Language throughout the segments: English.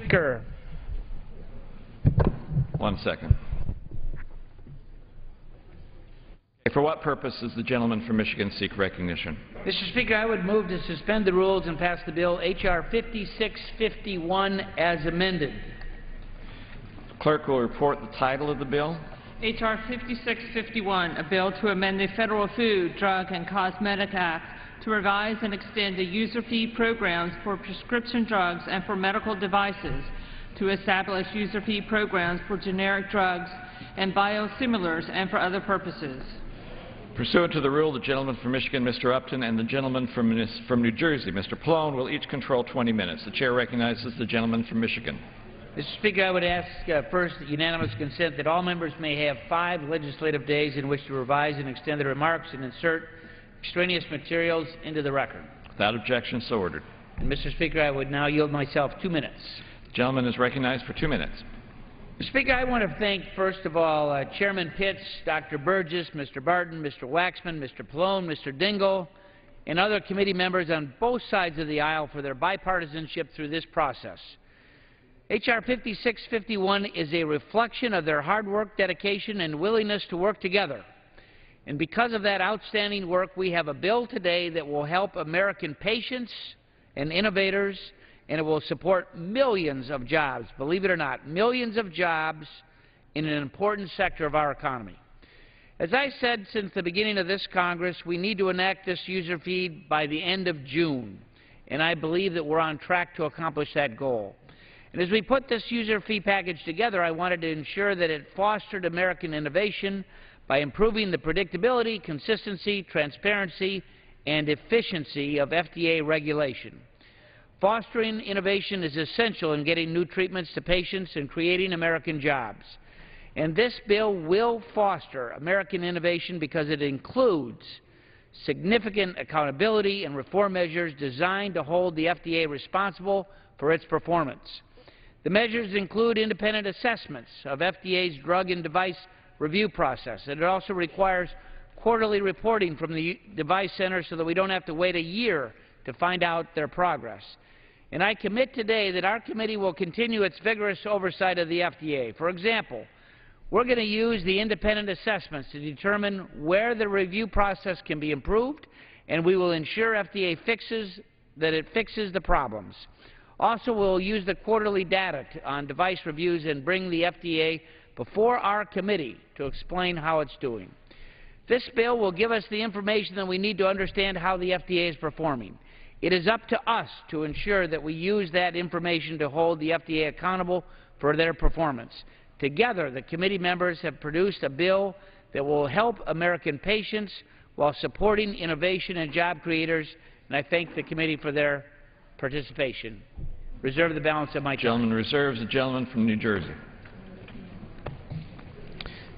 Speaker. 1 second. For what purpose does the gentleman from Michigan seek recognition? Mr. Speaker, I would move to suspend the rules and pass the bill H.R. 5651 as amended. Clerk will report the title of the bill. H.R. 5651, a bill to amend the Federal Food, Drug, and Cosmetic Act to revise and extend the user fee programs for prescription drugs and for medical devices, to establish user fee programs for generic drugs and biosimilars and for other purposes. Pursuant to the rule, the gentleman from Michigan, Mr. Upton, and the gentleman from New Jersey, Mr. Pallone, will each control 20 minutes. The chair recognizes the gentleman from Michigan. Mr. Speaker, I would ask first unanimous consent that all members may have 5 legislative days in which to revise and extend their remarks and insert extraneous materials into the record. Without objection, so ordered. And Mr. Speaker, I would now yield myself 2 minutes. The gentleman is recognized for 2 minutes. Mr. Speaker, I want to thank, first of all, Chairman Pitts, Dr. Burgess, Mr. Barton, Mr. Waxman, Mr. Pallone, Mr. Dingell, and other committee members on both sides of the aisle for their bipartisanship through this process. H.R. 5651 is a reflection of their hard work, dedication, and willingness to work together. And because of that outstanding work, we have a bill today that will help American patients and innovators, and it will support millions of jobs, believe it or not, millions of jobs in an important sector of our economy. As I said since the beginning of this Congress, we need to enact this user fee by the end of June, and I believe that we're on track to accomplish that goal. And as we put this user fee package together, I wanted to ensure that it fostered American innovation by improving the predictability, consistency, transparency, and efficiency of FDA regulation. Fostering innovation is essential in getting new treatments to patients and creating American jobs. And this bill will foster American innovation because it includes significant accountability and reform measures designed to hold the FDA responsible for its performance. The measures include independent assessments of FDA's drug and device review process, and it also requires quarterly reporting from the device center so that we don't have to wait a year to find out their progress. And I commit today that our committee will continue its vigorous oversight of the FDA. For example, we're going to use the independent assessments to determine where the review process can be improved, and we will ensure FDA fixes the problems. Also, we'll use the quarterly data on device reviews and bring the FDA before our committee to explain how it's doing. This bill will give us the information that we need to understand how the FDA is performing. It is up to us to ensure that we use that information to hold the FDA accountable for their performance. Together, the committee members have produced a bill that will help American patients while supporting innovation and job creators, and I thank the committee for their participation. Reserve the balance of my time. Gentleman reserves. The gentleman from New Jersey.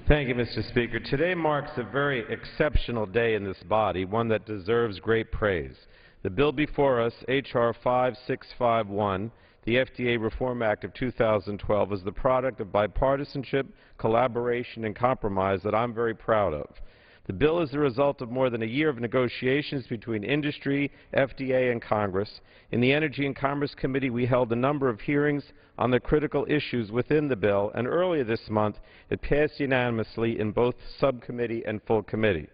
Thank you, Mr. Speaker. Today marks a very exceptional day in this body, one that deserves great praise. The bill before us, H.R. 5651, the FDA Reform Act of 2012, is the product of bipartisanship, collaboration, and compromise that I'm very proud of. The bill is the result of more than a year of negotiations between industry, FDA, and Congress. In the Energy and Commerce Committee, we held a number of hearings on the critical issues within the bill, and earlier this month, it passed unanimously in both subcommittee and full committee.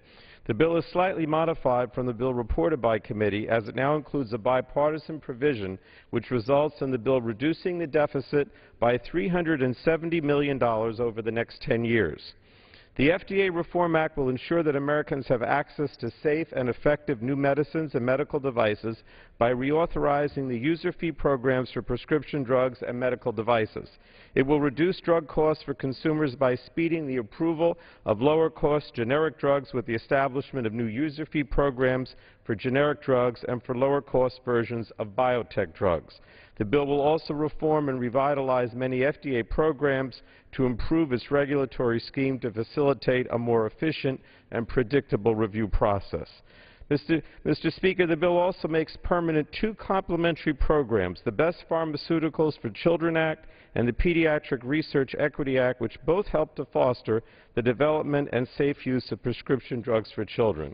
The bill is slightly modified from the bill reported by committee, as it now includes a bipartisan provision which results in the bill reducing the deficit by $370 million over the next 10 years. The FDA Reform Act will ensure that Americans have access to safe and effective new medicines and medical devices by reauthorizing the user fee programs for prescription drugs and medical devices. It will reduce drug costs for consumers by speeding the approval of lower-cost generic drugs with the establishment of new user fee programs for generic drugs and for lower-cost versions of biotech drugs. The bill will also reform and revitalize many FDA programs to improve its regulatory scheme to facilitate a more efficient and predictable review process. Mr. Speaker, the bill also makes permanent 2 complementary programs, the Best Pharmaceuticals for Children Act and the Pediatric Research Equity Act, which both help to foster the development and safe use of prescription drugs for children.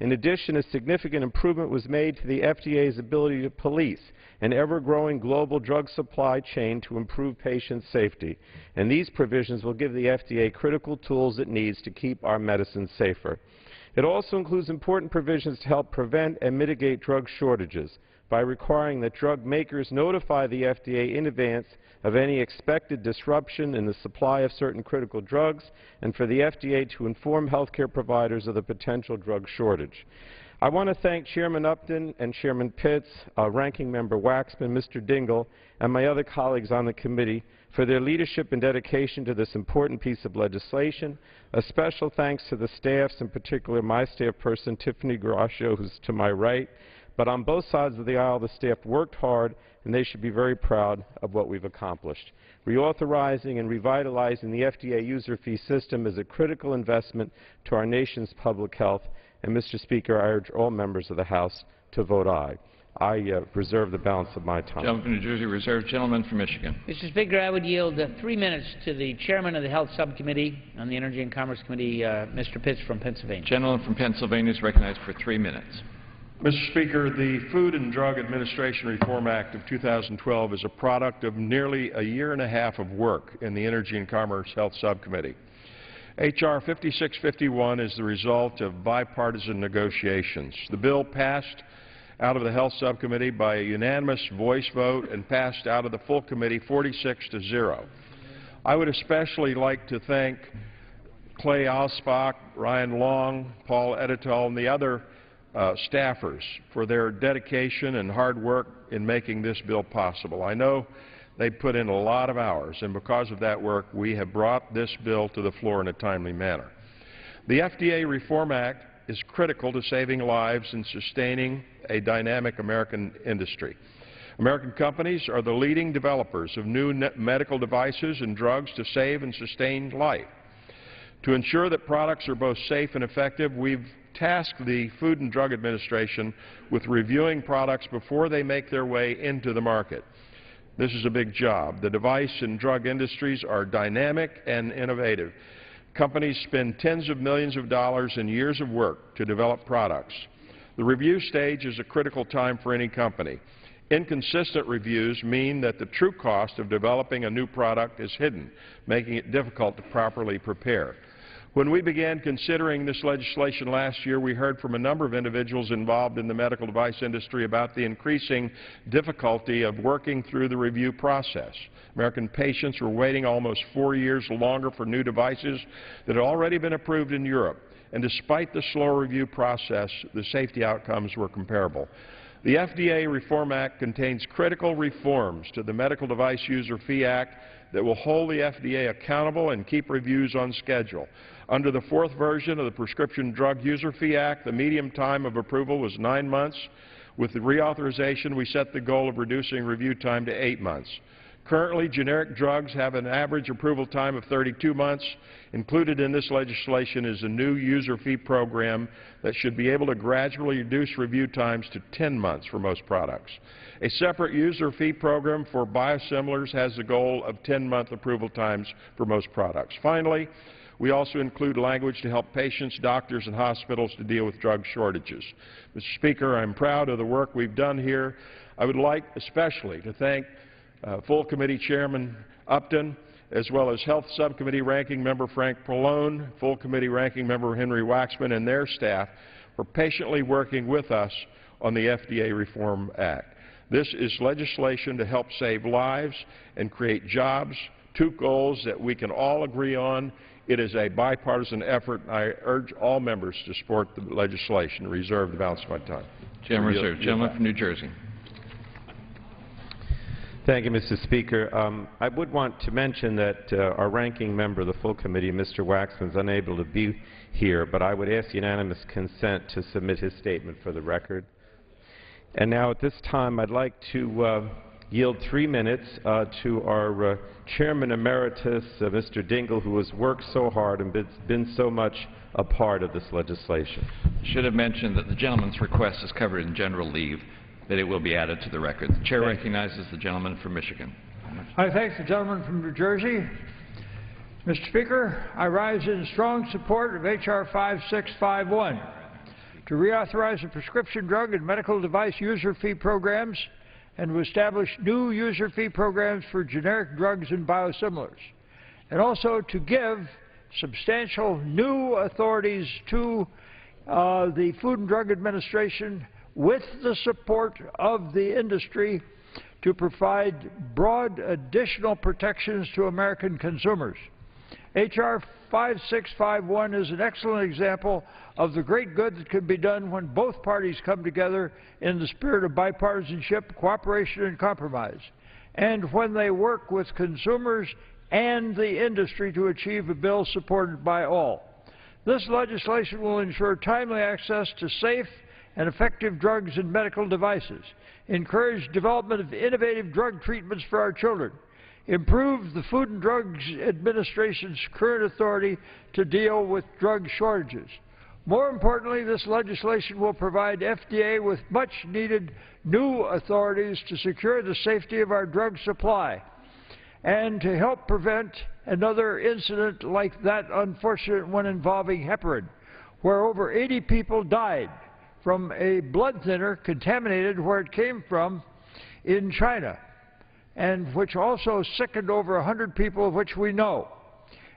In addition, a significant improvement was made to the FDA's ability to police an ever-growing global drug supply chain to improve patient safety. And these provisions will give the FDA critical tools it needs to keep our medicines safer. It also includes important provisions to help prevent and mitigate drug shortages by requiring that drug makers notify the FDA in advance of any expected disruption in the supply of certain critical drugs, and for the FDA to inform healthcare providers of the potential drug shortage. I want to thank Chairman Upton and Chairman Pitts, Ranking Member Waxman, Mr. Dingell, and my other colleagues on the committee for their leadership and dedication to this important piece of legislation. A special thanks to the staffs, in particular my staff person, Tiffany Garascio, who's to my right. But on both sides of the aisle, the staff worked hard, and they should be very proud of what we've accomplished. Reauthorizing and revitalizing the FDA user fee system is a critical investment to our nation's public health. And, Mr. Speaker, I urge all members of the House to vote aye. I reserve the balance of my time. Gentleman from New Jersey reserved. Gentleman from Michigan. Mr. Speaker, I would yield 3 minutes to the Chairman of the Health Subcommittee on the Energy and Commerce Committee, Mr. Pitts from Pennsylvania. Gentleman from Pennsylvania is recognized for 3 minutes. Mr. Speaker, the Food and Drug Administration Reform Act of 2012 is a product of nearly a year and a half of work in the Energy and Commerce Health Subcommittee. H.R. 5651 is the result of bipartisan negotiations. The bill passed out of the Health Subcommittee by a unanimous voice vote and passed out of the full committee 46-0. I would especially like to thank Clay Alspach, Ryan Long, Paul Editall, and the other staffers for their dedication and hard work in making this bill possible. I know they put in a lot of hours, and because of that work, we have brought this bill to the floor in a timely manner. The FDA Reform Act is critical to saving lives and sustaining a dynamic American industry. American companies are the leading developers of new medical devices and drugs to save and sustain life. To ensure that products are both safe and effective, we've tasked the Food and Drug Administration with reviewing products before they make their way into the market. This is a big job. The device and drug industries are dynamic and innovative. Companies spend tens of millions of dollars and years of work to develop products. The review stage is a critical time for any company. Inconsistent reviews mean that the true cost of developing a new product is hidden, making it difficult to properly prepare. When we began considering this legislation last year, we heard from a number of individuals involved in the medical device industry about the increasing difficulty of working through the review process. American patients were waiting almost 4 years longer for new devices that had already been approved in Europe. And despite the slow review process, the safety outcomes were comparable. The FDA Reform Act contains critical reforms to the Medical Device User Fee Act that will hold the FDA accountable and keep reviews on schedule. Under the fourth version of the Prescription Drug User Fee Act, the median time of approval was 9 months. With the reauthorization, we set the goal of reducing review time to 8 months. Currently, generic drugs have an average approval time of 32 months. Included in this legislation is a new user fee program that should be able to gradually reduce review times to 10 months for most products. A separate user fee program for biosimilars has the goal of 10-month approval times for most products. Finally, we also include language to help patients, doctors, and hospitals to deal with drug shortages. Mr. Speaker, I'm proud of the work we've done here. I would like especially to thank Full Committee Chairman Upton, as well as Health Subcommittee Ranking Member Frank Pallone, Full Committee Ranking Member Henry Waxman, and their staff for patiently working with us on the FDA Reform Act. This is legislation to help save lives and create jobs, two goals that we can all agree on. It is a bipartisan effort, and I urge all members to support the legislation. Reserve the balance of my time. Gentleman from New Jersey. Thank you, Mr. Speaker. I would want to mention that our ranking member of the full committee, Mr. Waxman, is unable to be here, but I would ask unanimous consent to submit his statement for the record. And now at this time, I'd like to yield 3 minutes to our Chairman Emeritus, Mr. Dingell, who has worked so hard and been so much a part of this legislation. I should have mentioned that the gentleman's request is covered in general leave, that it will be added to the record. The Chair recognizes the gentleman from Michigan. I thank the gentleman from New Jersey. Mr. Speaker, I rise in strong support of H.R. 5651. to reauthorize the prescription drug and medical device user fee programs, and to establish new user fee programs for generic drugs and biosimilars, and also to give substantial new authorities to the Food and Drug Administration with the support of the industry to provide broad additional protections to American consumers. H.R. 5651 is an excellent example of the great good that can be done when both parties come together in the spirit of bipartisanship, cooperation, and compromise, and when they work with consumers and the industry to achieve a bill supported by all. This legislation will ensure timely access to safe and effective drugs and medical devices, encourage development of innovative drug treatments for our children, improve the Food and Drug Administration's current authority to deal with drug shortages. More importantly, this legislation will provide FDA with much-needed new authorities to secure the safety of our drug supply and to help prevent another incident like that unfortunate one involving heparin, where over 80 people died from a blood thinner contaminated where it came from in China, and which also sickened over 100 people, of which we know.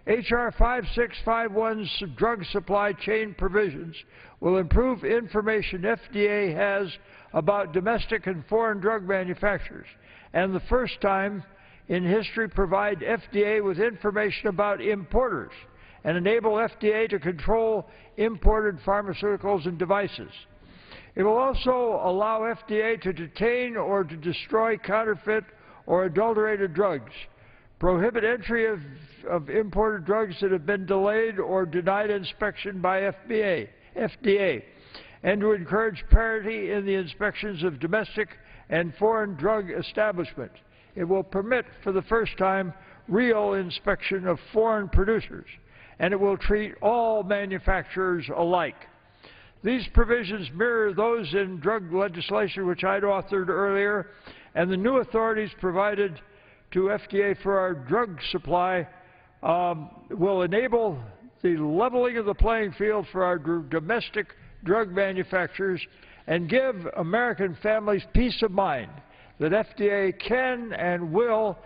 H.R. 5651's drug supply chain provisions will improve information FDA has about domestic and foreign drug manufacturers, and the first time in history provide FDA with information about importers and enable FDA to control imported pharmaceuticals and devices. It will also allow FDA to detain or to destroy counterfeit or adulterated drugs, prohibit entry of imported drugs that have been delayed or denied inspection by FDA, and to encourage parity in the inspections of domestic and foreign drug establishments. It will permit, for the first time, real inspection of foreign producers, and it will treat all manufacturers alike. These provisions mirror those in drug legislation which I'd authored earlier, and the new authorities provided to FDA for our drug supply will enable the leveling of the playing field for our domestic drug manufacturers and give American families peace of mind that FDA can and will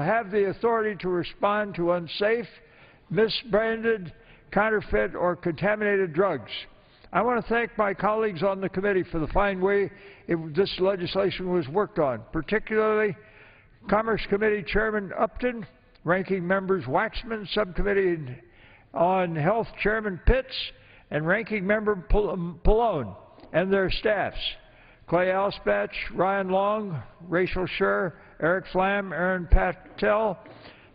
have the authority to respond to unsafe, misbranded, counterfeit, or contaminated drugs. I want to thank my colleagues on the committee for the fine way this legislation was worked on, particularly Commerce Committee Chairman Upton, Ranking Members Waxman, Subcommittee on Health Chairman Pitts, and Ranking Member Pallone and their staffs, Clay Alspach, Ryan Long, Rachel Scher, Eric Flam, Aaron Patel,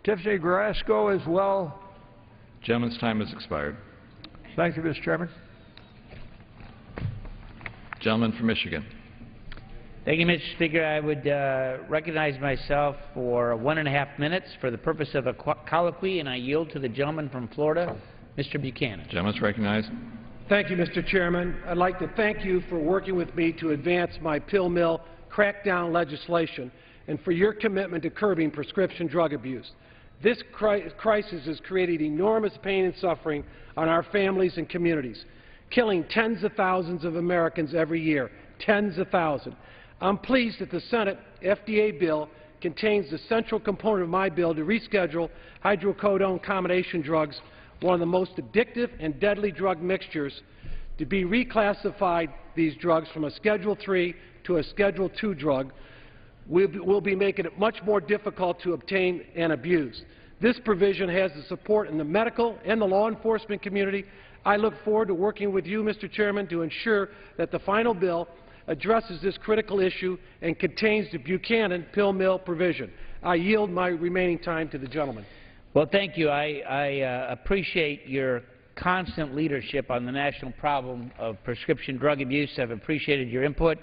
Tiffany Garasco as well. Gentleman's time has expired. Thank you, Mr. Chairman. Gentleman from Michigan. Thank you, Mr. Speaker. I would recognize myself for 1.5 minutes for the purpose of a colloquy, and I yield to the gentleman from Florida, Mr. Buchanan. Gentleman's recognized. Thank you, Mr. Chairman. I'd like to thank you for working with me to advance my pill mill crackdown legislation and for your commitment to curbing prescription drug abuse. This crisis has created enormous pain and suffering on our families and communities, killing tens of thousands of Americans every year, tens of thousands. I'm pleased that the Senate FDA bill contains the central component of my bill to reschedule hydrocodone combination drugs, one of the most addictive and deadly drug mixtures, to be reclassified, these drugs, from a Schedule III to a Schedule II drug. Will be making it much more difficult to obtain and abuse. This provision has the support in the medical and the law enforcement community. I look forward to working with you, Mr. Chairman, to ensure that the final bill addresses this critical issue and contains the Buchanan pill mill provision. I yield my remaining time to the gentleman. Well, thank you. I appreciate your constant leadership on the national problem of prescription drug abuse. I've appreciated your input,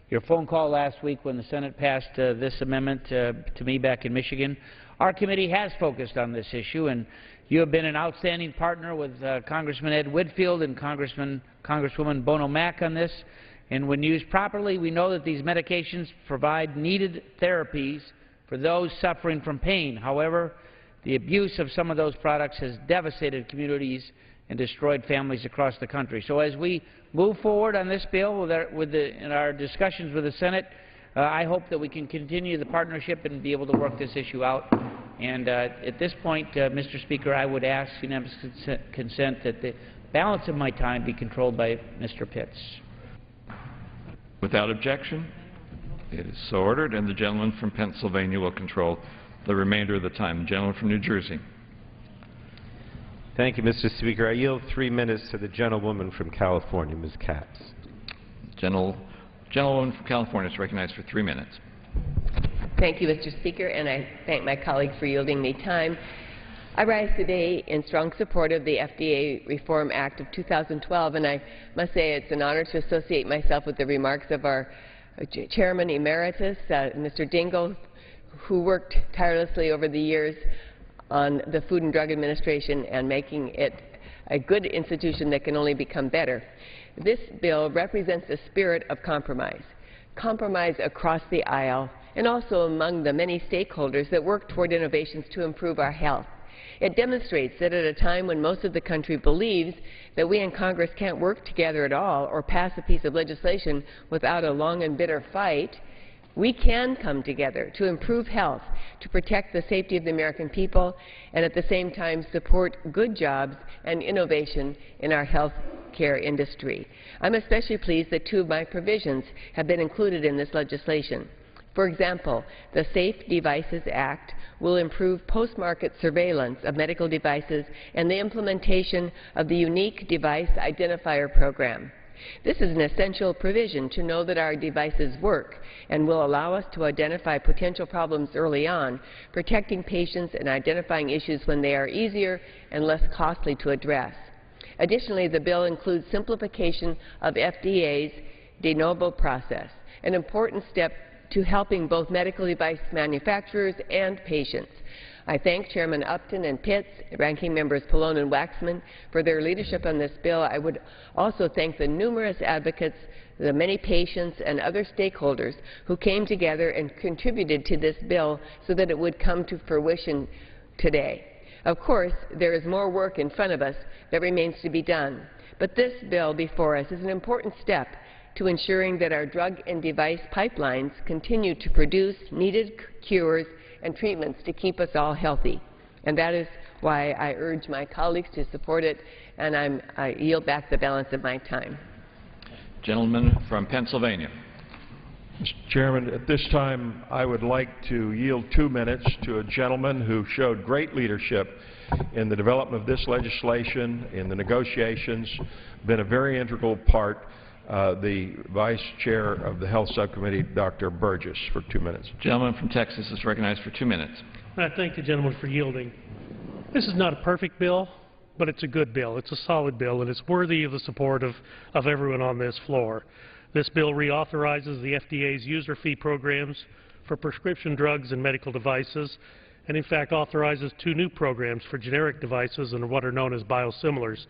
your phone call last week when the Senate passed this amendment to me back in Michigan. Our committee has focused on this issue, and you have been an outstanding partner with Congressman Ed Whitfield and Congresswoman Bono Mack on this. And when used properly, we know that these medications provide needed therapies for those suffering from pain. However, the abuse of some of those products has devastated communities and destroyed families across the country. So as we move forward on this bill in our discussions with the Senate, I hope that we can continue the partnership and be able to work this issue out. And at this point, Mr. Speaker, I would ask unanimous consent that the balance of my time be controlled by Mr. Pitts. Without objection, it is so ordered, and the gentleman from Pennsylvania will control the remainder of the time. The gentleman from New Jersey. Thank you, Mr. Speaker. I yield 3 minutes to the gentlewoman from California, Ms. Capps. Gentlewoman from California is recognized for 3 minutes. Thank you, Mr. Speaker, and I thank my colleague for yielding me time. I rise today in strong support of the FDA Reform Act of 2012, and I must say it's an honor to associate myself with the remarks of our Chairman Emeritus, Mr. Dingell, who worked tirelessly over the years on the Food and Drug Administration and making it a good institution that can only become better. This bill represents a spirit of compromise across the aisle and also among the many stakeholders that work toward innovations to improve our health. It demonstrates that at a time when most of the country believes that we in Congress can't work together at all or pass a piece of legislation without a long and bitter fight, we can come together to improve health, to protect the safety of the American people, and at the same time support good jobs and innovation in our health care industry. I'm especially pleased that 2 of my provisions have been included in this legislation. For example, the Safe Devices Act will improve post-market surveillance of medical devices and the implementation of the Unique Device Identifier Program. This is an essential provision to know that our devices work and will allow us to identify potential problems early on, protecting patients and identifying issues when they are easier and less costly to address. Additionally, the bill includes simplification of FDA's de novo process, an important step to helping both medical device manufacturers and patients. I thank Chairman Upton and Pitts, Ranking Members Pallone and Waxman for their leadership on this bill. I would also thank the numerous advocates, the many patients and other stakeholders who came together and contributed to this bill so that it would come to fruition today. Of course, there is more work in front of us that remains to be done, but this bill before us is an important step to ensuring that our drug and device pipelines continue to produce needed cures and treatments to keep us all healthy. And that is why I urge my colleagues to support it, and I yield back the balance of my time. Gentleman from Pennsylvania. Mr. Chairman, at this time I would like to yield 2 minutes to a gentleman who showed great leadership in the development of this legislation, in the negotiations, been a very integral part, the Vice Chair of the Health Subcommittee, Dr. Burgess, for 2 minutes. Gentleman from Texas is recognized for 2 minutes. I thank the gentleman for yielding. This is not a perfect bill, but it's a good bill. It's a solid bill, and it's worthy of the support of everyone on this floor. This bill reauthorizes the FDA's user fee programs for prescription drugs and medical devices, and in fact authorizes 2 new programs for generic devices and what are known as biosimilars.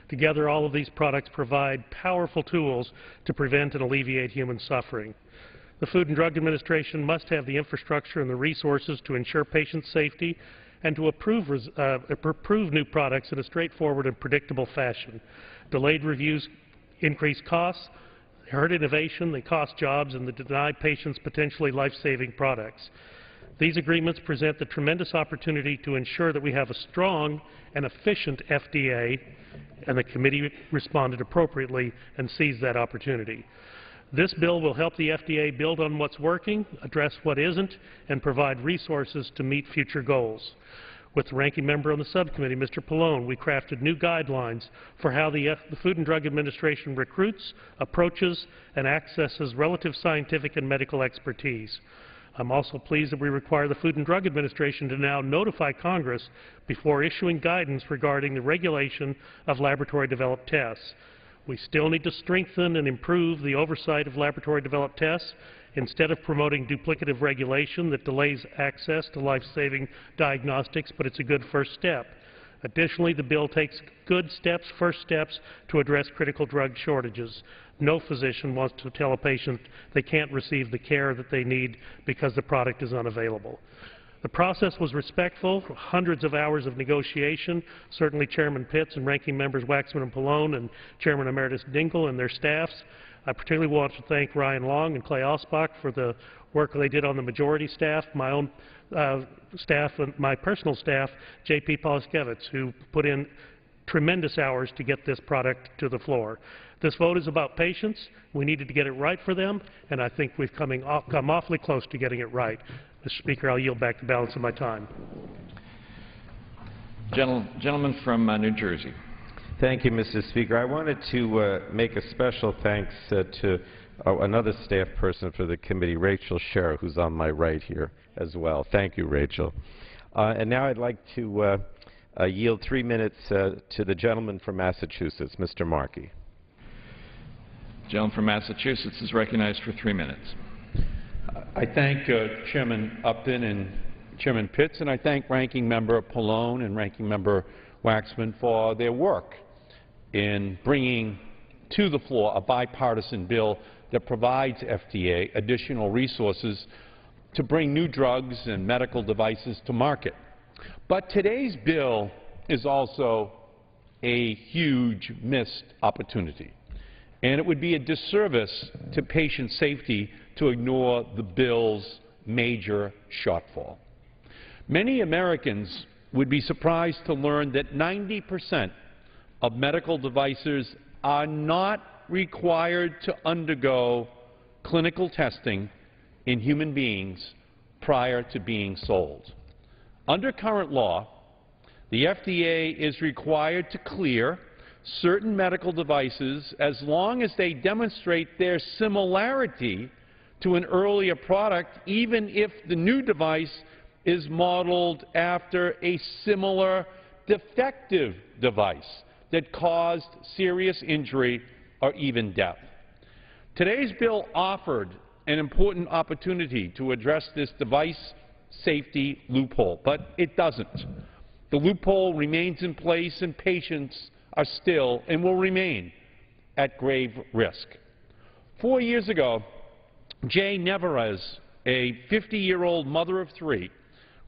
Together, all of these products provide powerful tools to prevent and alleviate human suffering. The Food and Drug Administration must have the infrastructure and the resources to ensure patient safety and to approve new products in a straightforward and predictable fashion. Delayed reviews increase costs, hurt innovation, they cost jobs, and they deny patients potentially life-saving products. These agreements present the tremendous opportunity to ensure that we have a strong and efficient FDA, and the committee responded appropriately and seized that opportunity. This bill will help the FDA build on what's working, address what isn't, and provide resources to meet future goals. With the ranking member on the subcommittee, Mr. Pallone, we crafted new guidelines for how the Food and Drug Administration recruits, approaches, and accesses relative scientific and medical expertise. I'm also pleased that we require the Food and Drug Administration to now notify Congress before issuing guidance regarding the regulation of laboratory-developed tests. We still need to strengthen and improve the oversight of laboratory-developed tests instead of promoting duplicative regulation that delays access to life-saving diagnostics, but it's a good first step. Additionally, the bill takes good steps, first steps, to address critical drug shortages. No physician wants to tell a patient they can't receive the care that they need because the product is unavailable. The process was respectful, hundreds of hours of negotiation. Certainly Chairman Pitts and Ranking Members Waxman and Pallone and Chairman Emeritus Dingell and their staffs. I particularly want to thank Ryan Long and Clay Ausbach for the work they did on the majority staff, my own staff and my personal staff, J.P. Poliskevitz, who put in tremendous hours to get this product to the floor. This vote is about patience. We needed to get it right for them, and I think we've come awfully close to getting it right. Mr. Speaker, I'll yield back the balance of my time. Gentleman from New Jersey. Thank you, Mr. Speaker. I wanted to make a special thanks to another staff person for the committee, Rachel Scher, who's on my right here as well. Thank you, Rachel. And now I'd like to yield 3 minutes to the gentleman from Massachusetts, Mr. Markey. Gentleman from Massachusetts is recognized for 3 minutes. I thank Chairman Upton and Chairman Pitts, and I thank Ranking Member Pallone and Ranking Member Waxman for their work in bringing to the floor a bipartisan bill that provides FDA additional resources to bring new drugs and medical devices to market. But today's bill is also a huge missed opportunity, and it would be a disservice to patient safety to ignore the bill's major shortfall. Many Americans would be surprised to learn that 90% of medical devices are not required to undergo clinical testing in human beings prior to being sold. Under current law, the FDA is required to clear certain medical devices as long as they demonstrate their similarity to an earlier product, even if the new device is modeled after a similar defective device that caused serious injury or even death. Today's bill offered an important opportunity to address this device safety loophole, but it doesn't. The loophole remains in place, and patients are still and will remain at grave risk. 4 years ago, Jay Nevarez, a 50-year-old mother of 3,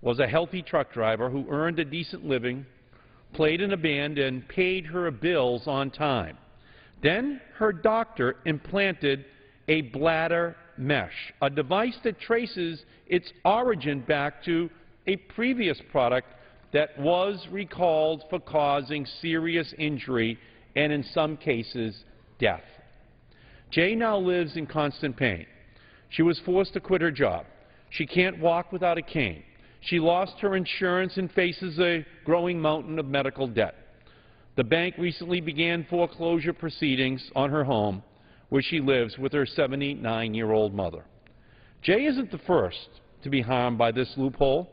was a healthy truck driver who earned a decent living, played in a band, and paid her bills on time. Then her doctor implanted a bladder mesh, a device that traces its origin back to a previous product that was recalled for causing serious injury and, in some cases, death. Jay now lives in constant pain. She was forced to quit her job. She can't walk without a cane. She lost her insurance and faces a growing mountain of medical debt. The bank recently began foreclosure proceedings on her home, where she lives with her 79-year-old mother. Jay isn't the first to be harmed by this loophole.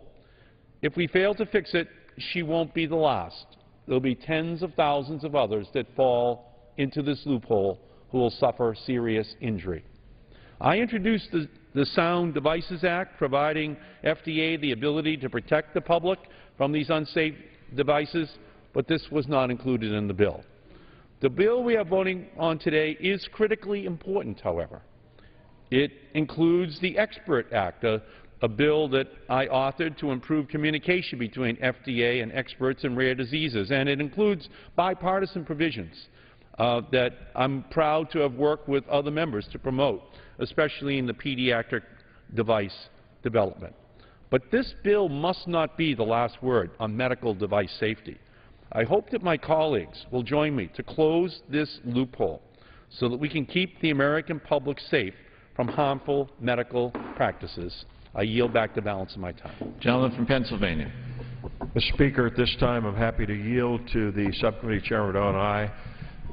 If we fail to fix it, she won't be the last. There will be tens of thousands of others that fall into this loophole who will suffer serious injury. I introduced the Sound Devices Act, providing FDA the ability to protect the public from these unsafe devices, but this was not included in the bill. The bill we are voting on today is critically important, however. It includes the Expert Act, a bill that I authored to improve communication between FDA and experts in rare diseases, and it includes bipartisan provisions that I'm proud to have worked with other members to promote, especially in the pediatric device development. But this bill must not be the last word on medical device safety. I hope that my colleagues will join me to close this loophole so that we can keep the American public safe from harmful medical practices. I yield back the balance of my time. Gentleman from Pennsylvania. Mr. Speaker, at this time I'm happy to yield to the subcommittee chairman and I.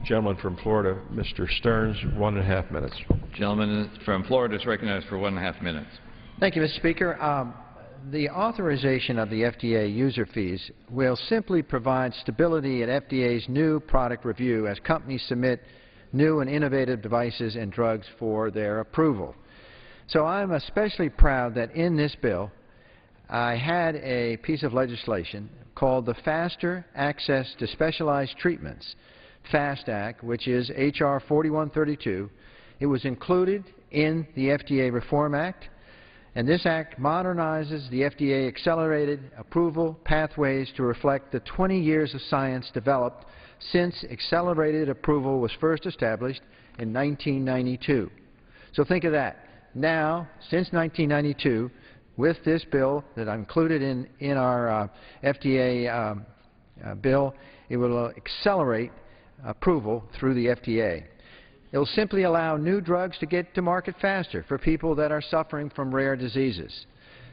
Gentleman from Florida, Mr. Stearns, 1.5 minutes. Gentleman from Florida is recognized for 1.5 minutes. Thank you, Mr. Speaker. The authorization of the FDA user fees will simply provide stability at FDA's new product review as companies submit new and innovative devices and drugs for their approval. So I'm especially proud that in this bill I had a piece of legislation called the Faster Access to Specialized Treatments, FAST Act, which is H.R. 4132. It was included in the FDA Reform Act. And this act modernizes the FDA accelerated approval pathways to reflect the 20 years of science developed since accelerated approval was first established in 1992. So think of that. Now, since 1992, with this bill that I included in our FDA bill, it will accelerate approval through the FDA. It will simply allow new drugs to get to market faster for people that are suffering from rare diseases.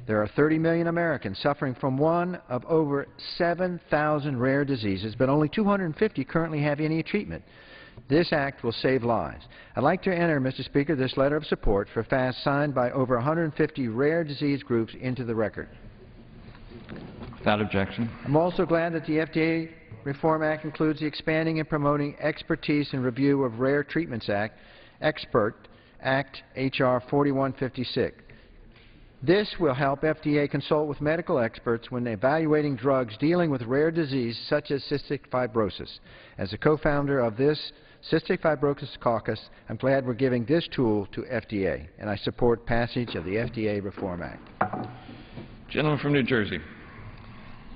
There are 30 million Americans suffering from one of over 7,000 rare diseases, but only 250 currently have any treatment. This act will save lives. I'd like to enter, Mr. Speaker, this letter of support for FAST signed by over 150 rare disease groups into the record. Without objection. I'm also glad that the FDA Reform Act includes the Expanding and Promoting Expertise and Review of Rare Treatments Act, Expert Act, H.R. 4156. This will help FDA consult with medical experts when evaluating drugs dealing with rare disease such as cystic fibrosis. As a co-founder of this Cystic Fibrosis Caucus, I'm glad we're giving this tool to FDA, and I support passage of the FDA Reform Act. Gentleman from New Jersey.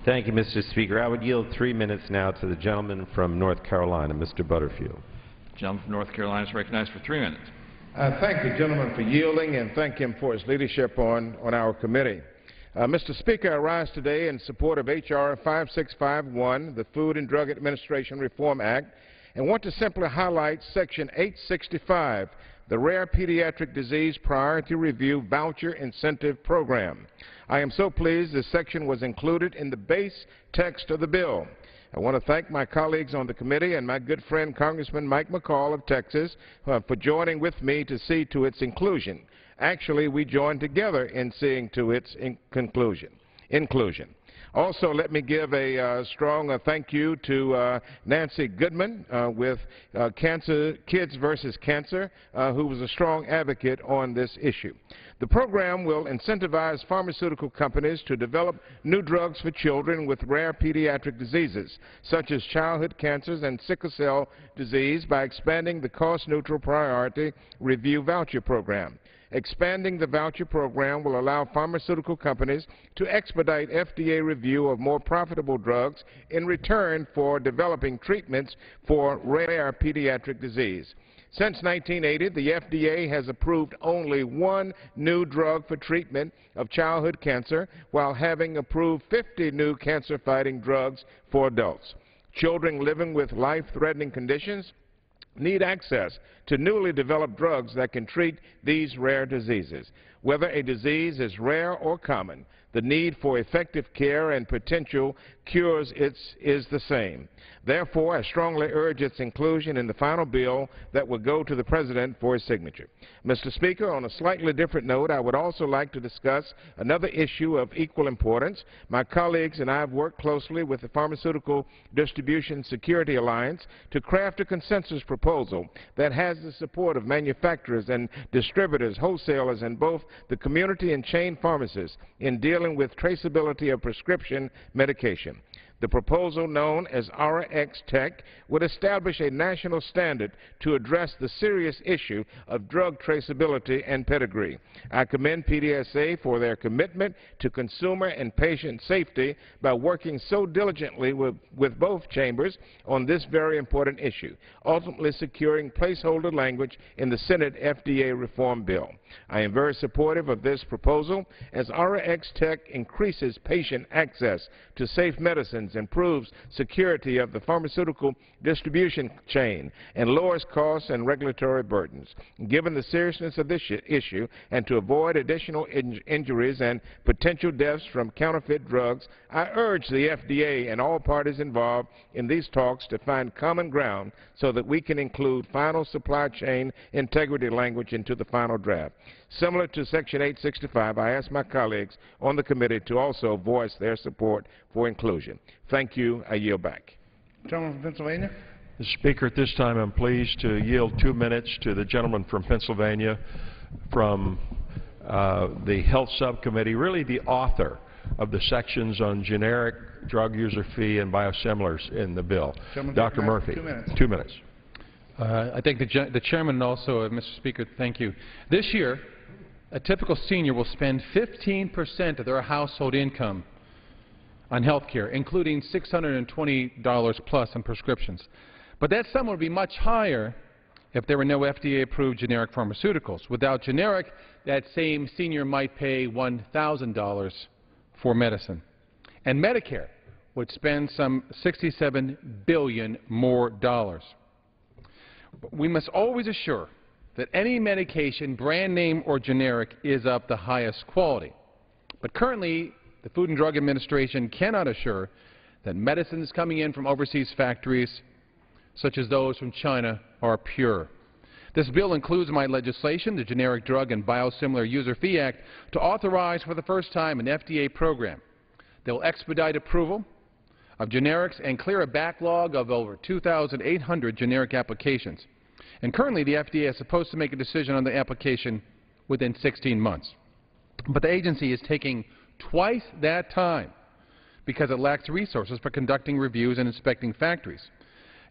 Thank you, Mr. Speaker. I would yield 3 minutes now to the gentleman from North Carolina, Mr. Butterfield. Gentleman from North Carolina is recognized for 3 minutes. Thank the gentleman for yielding and thank him for his leadership on our committee. Mr. Speaker, I rise today in support of H.R. 5651, the Food and Drug Administration Reform Act, and want to simply highlight Section 865, the Rare Pediatric Disease Priority Review Voucher Incentive Program. I am so pleased this section was included in the base text of the bill. I want to thank my colleagues on the committee and my good friend Congressman Mike McCall of Texas for joining with me to see to its inclusion. Actually, we joined together in seeing to its inclusion. Also, let me give a strong thank you to Nancy Goodman with Kids vs. Cancer, who was a strong advocate on this issue. The program will incentivize pharmaceutical companies to develop new drugs for children with rare pediatric diseases, such as childhood cancers and sickle cell disease, by expanding the cost-neutral priority review voucher program. Expanding the voucher program will allow pharmaceutical companies to expedite FDA review of more profitable drugs in return for developing treatments for rare pediatric disease. Since 1980, the FDA has approved only one new drug for treatment of childhood cancer, while having approved 50 new cancer-fighting drugs for adults. Children living with life-threatening conditions need access to newly developed drugs that can treat these rare diseases. Whether a disease is rare or common, the need for effective care and potential cures is the same. Therefore, I strongly urge its inclusion in the final bill that will go to the President for his signature. Mr. Speaker, on a slightly different note, I would also like to discuss another issue of equal importance. My colleagues and I have worked closely with the Pharmaceutical Distribution Security Alliance to craft a consensus proposal that has the support of manufacturers and distributors, wholesalers, and both the community and chain pharmacists in dealing with traceability of prescription medication. The proposal, known as RX-Tech, would establish a national standard to address the serious issue of drug traceability and pedigree. I commend PDSA for their commitment to consumer and patient safety by working so diligently with both chambers on this very important issue, ultimately securing placeholder language in the Senate FDA reform bill. I am very supportive of this proposal, as RX-Tech increases patient access to safe medicines, improves security of the pharmaceutical distribution chain, and lowers costs and regulatory burdens. Given the seriousness of this issue, and to avoid additional injuries and potential deaths from counterfeit drugs, I urge the FDA and all parties involved in these talks to find common ground so that we can include final supply chain integrity language into the final draft. Similar to Section 865, I ask my colleagues on the committee to also voice their support for inclusion. Thank you. I yield back. Gentleman from Pennsylvania. Mr. Speaker, at this time I'm pleased to yield 2 minutes to the gentleman from Pennsylvania from the Health Subcommittee, really the author of the sections on generic drug user fee and biosimilars in the bill. Dr. Murphy. 2 minutes. 2 minutes. I thank the chairman and also, Mr. Speaker, thank you. This year, A typical senior will spend 15% of their household income on health care, including $620 plus on prescriptions. But that sum would be much higher if there were no FDA-approved generic pharmaceuticals. Without generic, that same senior might pay $1,000 for medicine. And Medicare would spend some $67 billion more dollars. We must always assure that any medication, brand name or generic, is of the highest quality. But currently, the Food and Drug Administration cannot assure that medicines coming in from overseas factories, such as those from China, are pure. This bill includes my legislation, the Generic Drug and Biosimilar User Fee Act, to authorize for the first time an FDA program that will expedite approval of generics and clear a backlog of over 2,800 generic applications. And currently, the FDA is supposed to make a decision on the application within 16 months. But the agency is taking twice that time because it lacks resources for conducting reviews and inspecting factories.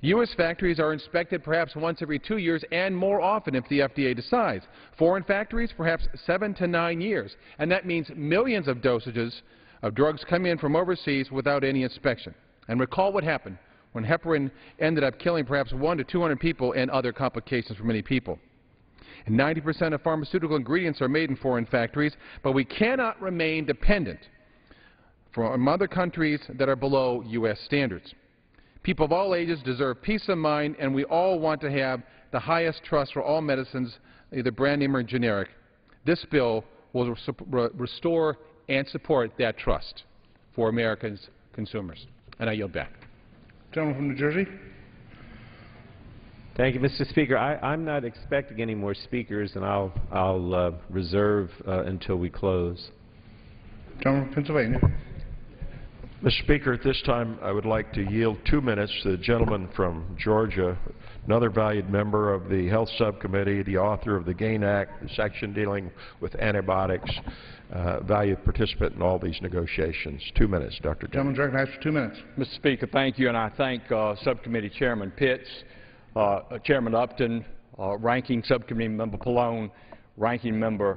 U.S. factories are inspected perhaps once every 2 years and more often if the FDA decides. Foreign factories, perhaps 7 to 9 years. And that means millions of dosages of drugs come in from overseas without any inspection. And recall what happened when heparin ended up killing perhaps 100 to 200 people and other complications for many people. And 90% of pharmaceutical ingredients are made in foreign factories, but we cannot remain dependent from other countries that are below U.S. standards. People of all ages deserve peace of mind, and we all want to have the highest trust for all medicines, either brand name or generic. This bill will restore and support that trust for Americans' consumers. And I yield back. Gentleman from New Jersey. Thank you, Mr. Speaker. I'm not expecting any more speakers, and I'll reserve until we close. Gentleman from Pennsylvania. Mr. Speaker, at this time I would like to yield 2 minutes to the gentleman from Georgia, another valued member of the Health Subcommittee, the author of the GAIN Act, the section dealing with antibiotics, valued participant in all these negotiations. 2 minutes, Dr. Gentleman's recognized for 2 minutes. Mr. Speaker, thank you, and I thank Subcommittee Chairman Pitts, Chairman Upton, Ranking Subcommittee Member Pallone, Ranking Member.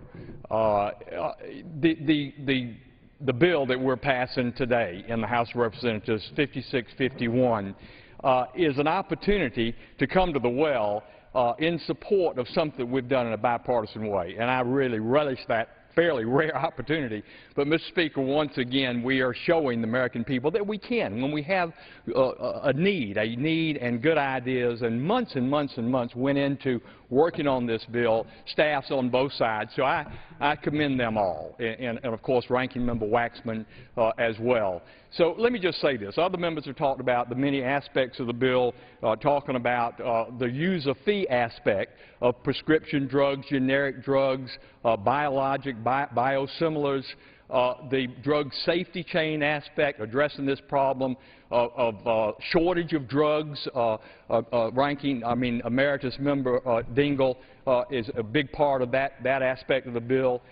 The bill that we're passing today in the House of Representatives, 5651, is an opportunity to come to the well in support of something we've done in a bipartisan way, and I really relish that fairly rare opportunity. But, Mr. Speaker, once again, we are showing the American people that we can. When we have a need and good ideas, and months went into working on this bill, staffs on both sides. So I commend them all, and of course, Ranking Member Waxman as well. So let me just say this. Other members have talked about the many aspects of the bill, talking about the user fee aspect of prescription drugs, generic drugs, biosimilars, the drug safety chain aspect, addressing this problem of shortage of drugs. Emeritus Member Dingell is a big part of that aspect of the bill.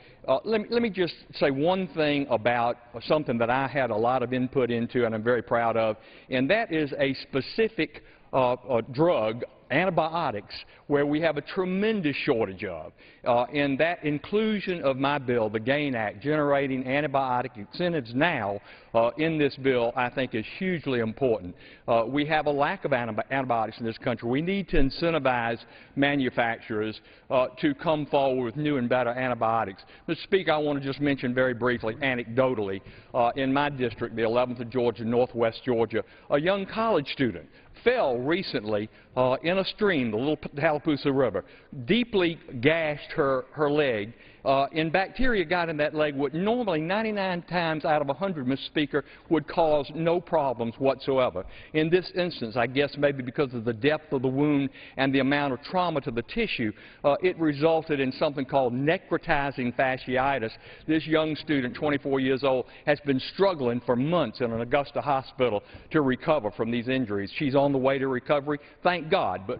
Let me just say one thing about something that I had a lot of input into and I'm very proud of, and that is a specific drug, antibiotics, where we have a tremendous shortage of. And that inclusion of my bill, the GAIN Act, generating antibiotic incentives now in this bill, I think is hugely important. We have a lack of antibiotics in this country. We need to incentivize manufacturers to come forward with new and better antibiotics. Mr. Speaker, I want to just mention very briefly, anecdotally, in my district, the 11th of Georgia, northwest Georgia, a young college student fell recently in a stream, the Little Tallapoosa River, deeply gashed her leg, and bacteria got in that leg what normally 99 times out of 100, Mr. Speaker, would cause no problems whatsoever. In this instance, I guess maybe because of the depth of the wound and the amount of trauma to the tissue, it resulted in something called necrotizing fasciitis. This young student, 24 years old, has been struggling for months in an Augusta hospital to recover from these injuries. She's on the way to recovery, thank God, but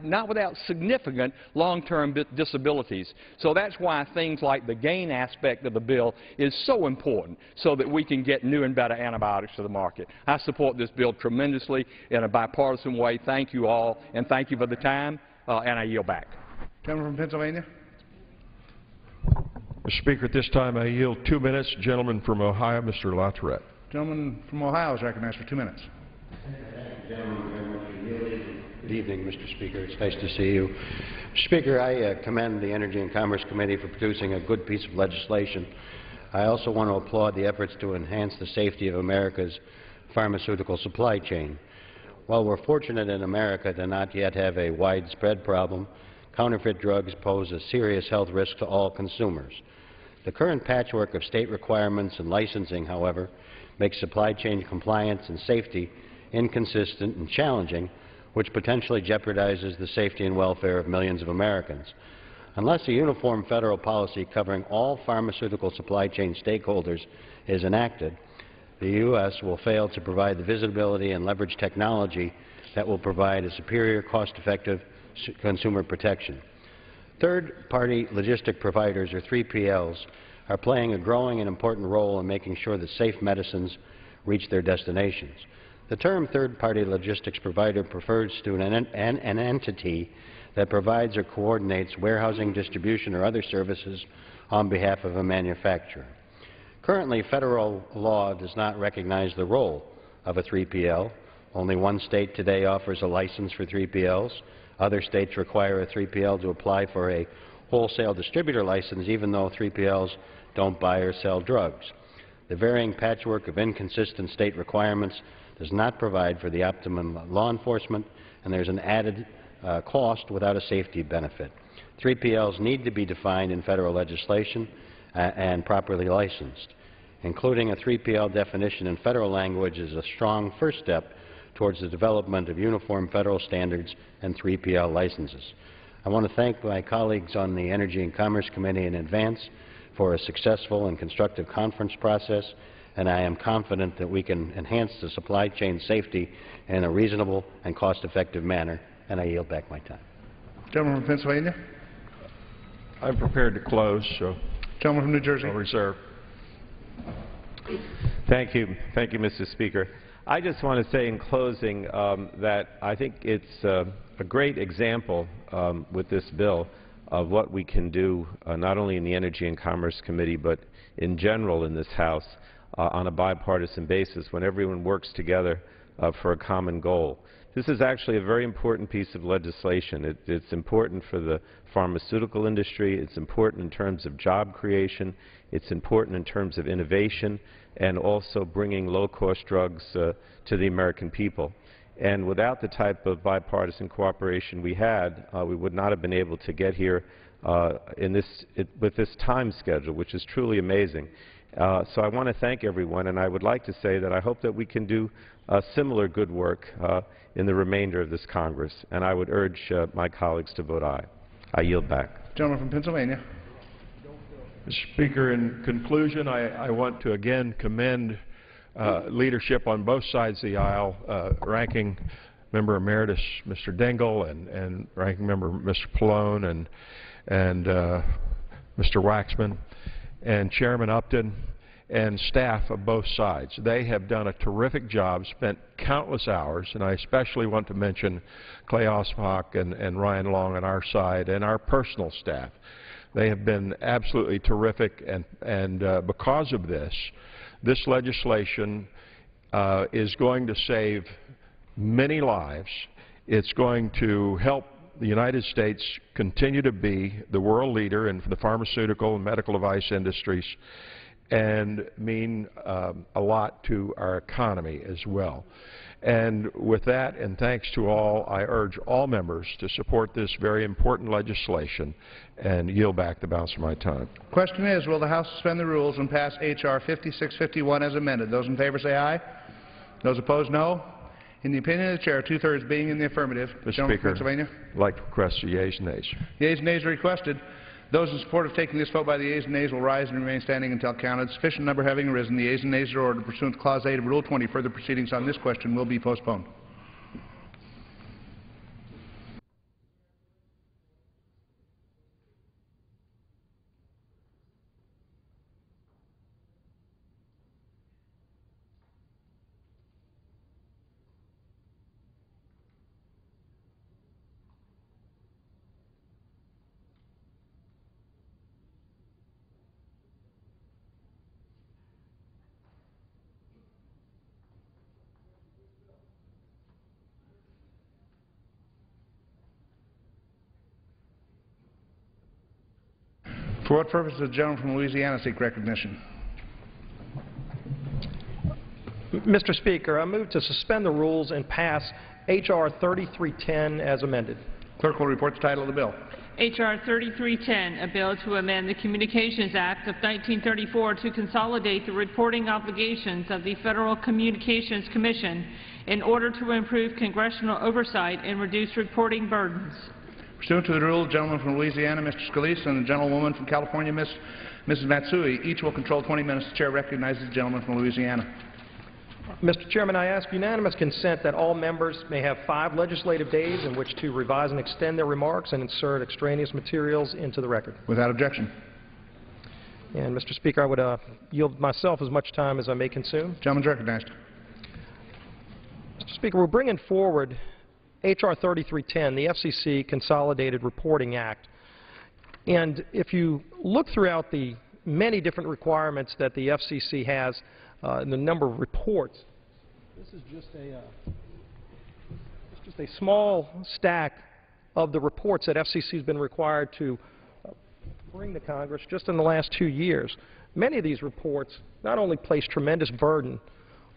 not without significant long-term disabilities. So that's why things like the GAIN aspect of the bill is so important, so that we can get new and better antibiotics to the market. I support this bill tremendously in a bipartisan way. Thank you all, and thank you for the time, and I yield back. Gentleman from Pennsylvania. Mr. Speaker, at this time I yield 2 minutes. Gentleman from Ohio, Mr. LaTourette. Gentleman from Ohio is recognized for 2 minutes. Thank you, gentlemen, very much for yielding. Good evening, Mr. Speaker. It's nice to see you. Mr. Speaker, I commend the Energy and Commerce Committee for producing a good piece of legislation. I also want to applaud the efforts to enhance the safety of America's pharmaceutical supply chain. While we're fortunate in America to not yet have a widespread problem, counterfeit drugs pose a serious health risk to all consumers. The current patchwork of state requirements and licensing, however, makes supply chain compliance and safety inconsistent and challenging, which potentially jeopardizes the safety and welfare of millions of Americans. Unless a uniform federal policy covering all pharmaceutical supply chain stakeholders is enacted, the U.S. will fail to provide the visibility and leverage technology that will provide a superior, cost-effective consumer protection. Third-party logistic providers, or 3PLs, are playing a growing and important role in making sure that safe medicines reach their destinations. The term third-party logistics provider refers to an entity that provides or coordinates warehousing, distribution, or other services on behalf of a manufacturer. Currently, federal law does not recognize the role of a 3PL. Only one state today offers a license for 3PLs. Other states require a 3PL to apply for a wholesale distributor license, even though 3PLs don't buy or sell drugs. The varying patchwork of inconsistent state requirements does not provide for the optimum law enforcement, and there's an added cost without a safety benefit. 3PLs need to be defined in federal legislation and properly licensed. Including a 3PL definition in federal language is a strong first step towards the development of uniform federal standards and 3PL licenses. I want to thank my colleagues on the Energy and Commerce Committee in advance for a successful and constructive conference process, and I am confident that we can enhance the supply chain safety in a reasonable and cost-effective manner, and I yield back my time. Gentleman from Pennsylvania. I'm prepared to close, so Gentleman from New Jersey. I'll reserve. Thank you, Mr. Speaker. I just want to say in closing that I think it's a great example with this bill of what we can do not only in the Energy and Commerce Committee but in general in this House on a bipartisan basis when everyone works together for a common goal. This is actually a very important piece of legislation. It's important for the pharmaceutical industry. It's important in terms of job creation. It's important in terms of innovation and also bringing low-cost drugs to the American people. And without the type of bipartisan cooperation we had, we would not have been able to get here with this time schedule, which is truly amazing. So I want to thank everyone, and I would like to say that I hope that we can do similar good work in the remainder of this Congress, and I would urge my colleagues to vote aye. I yield back. Gentleman from Pennsylvania. Mr. Speaker, in conclusion, I want to again commend leadership on both sides of the aisle, Ranking Member Emeritus Mr. Dingell and Ranking Member Mr. Pallone and Mr. Waxman and Chairman Upton and staff of both sides. They have done a terrific job, spent countless hours, and I especially want to mention Clay Osbach and Ryan Long on our side and our personal staff. They have been absolutely terrific, and because of this legislation is going to save many lives. It's going to help the United States continue to be the world leader in the pharmaceutical and medical device industries and mean a lot to our economy as well. And with that, and thanks to all, I urge all members to support this very important legislation and yield back the balance of my time. Question is, will the House suspend the rules and pass H.R. 5651 as amended? Those in favor say aye. Those opposed, no. In the opinion of the Chair, two-thirds being in the affirmative. Mr. Speaker, I'd like to request the yeas and nays. Yeas and nays are requested. Those in support of taking this vote by the yeas and nays will rise and remain standing until counted. Sufficient number having arisen, the yeas and nays are ordered pursuant to Clause 8 of Rule 20. Further proceedings on this question will be postponed. For what purpose does the gentleman from Louisiana seek recognition? Mr. Speaker, I move to suspend the rules and pass H.R. 3310 as amended. Clerk will report the title of the bill. H.R. 3310, a bill to amend the Communications Act of 1934 to consolidate the reporting obligations of the Federal Communications Commission in order to improve congressional oversight and reduce reporting burdens. Pursuant to the rule, the gentleman from Louisiana, Mr. Scalise, and the gentlewoman from California, Mrs. Matsui, each will control 20 minutes. The chair recognizes the gentleman from Louisiana. Mr. Chairman, I ask unanimous consent that all members may have 5 legislative days in which to revise and extend their remarks and insert extraneous materials into the record. Without objection. And, Mr. Speaker, I would yield myself as much time as I may consume. Gentleman's recognized. Mr. Speaker, we're bringing forward H.R. 3310, the FCC Consolidated Reporting Act. And if you look throughout the many different requirements that the FCC has and the number of reports, this is just a small stack of the reports that FCC has been required to bring to Congress just in the last 2 years. Many of these reports not only place tremendous burden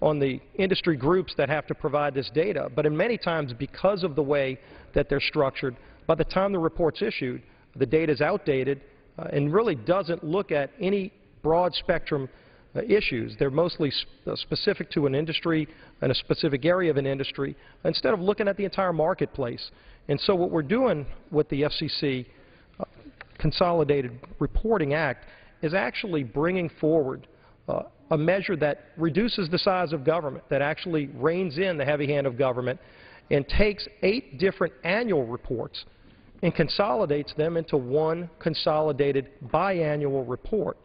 on the industry groups that have to provide this data, but in many times because of the way that they're structured, by the time the report's issued, the data is outdated and really doesn't look at any broad spectrum issues. They're mostly specific to an industry and a specific area of an industry instead of looking at the entire marketplace. And so what we're doing with the FCC Consolidated Reporting Act is actually bringing forward a measure that reduces the size of government, that actually reins in the heavy hand of government and takes 8 different annual reports and consolidates them into one consolidated biannual report.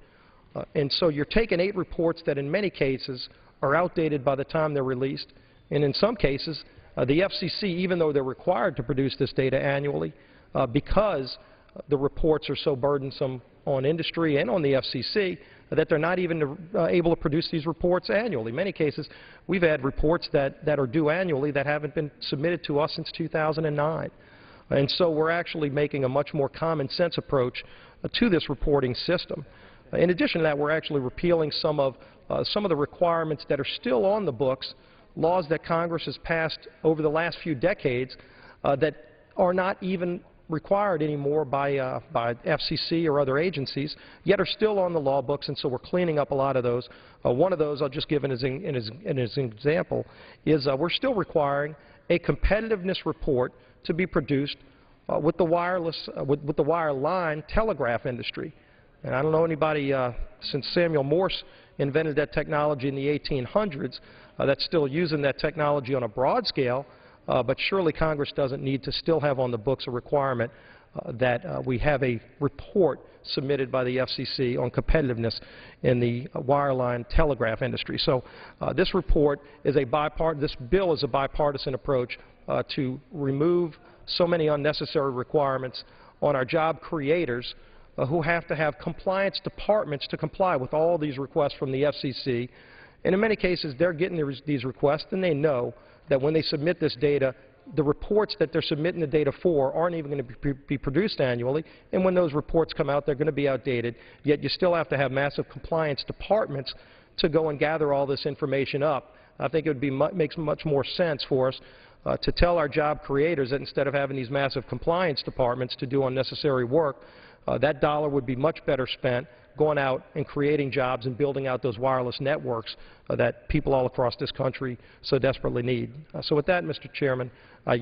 And so you're taking 8 reports that in many cases are outdated by the time they're released, and in some cases the FCC, even though they're required to produce this data annually, because the reports are so burdensome on industry and on the FCC, that they're not even able to produce these reports annually. In many cases, we've had reports that are due annually that haven't been submitted to us since 2009. And so we're actually making a much more common sense approach to this reporting system. In addition to that, we're actually repealing some of the requirements that are still on the books, laws that Congress has passed over the last few decades that are not even required anymore by FCC or other agencies, yet are still on the law books, and so we're cleaning up a lot of those. One of those, I'll just give as an example, is we're still requiring a competitiveness report to be produced with the wireline telegraph industry. And I don't know anybody since Samuel Morse invented that technology in the 1800s that's still using that technology on a broad scale, but surely Congress doesn't need to still have on the books a requirement that we have a report submitted by the FCC on competitiveness in the wireline telegraph industry. So this report is this bill is a bipartisan approach to remove so many unnecessary requirements on our job creators who have to have compliance departments to comply with all these requests from the FCC. And in many cases, they're getting these requests, and they know that when they submit this data, the reports that they're submitting the data for aren't even going to be produced annually, and when those reports come out, they're going to be outdated, yet you still have to have massive compliance departments to go and gather all this information up. I think it would makes much more sense for us to tell our job creators that instead of having these massive compliance departments to do unnecessary work, that dollar would be much better spent going out and creating jobs and building out those wireless networks that people all across this country so desperately need. So with that, Mr. Chairman, I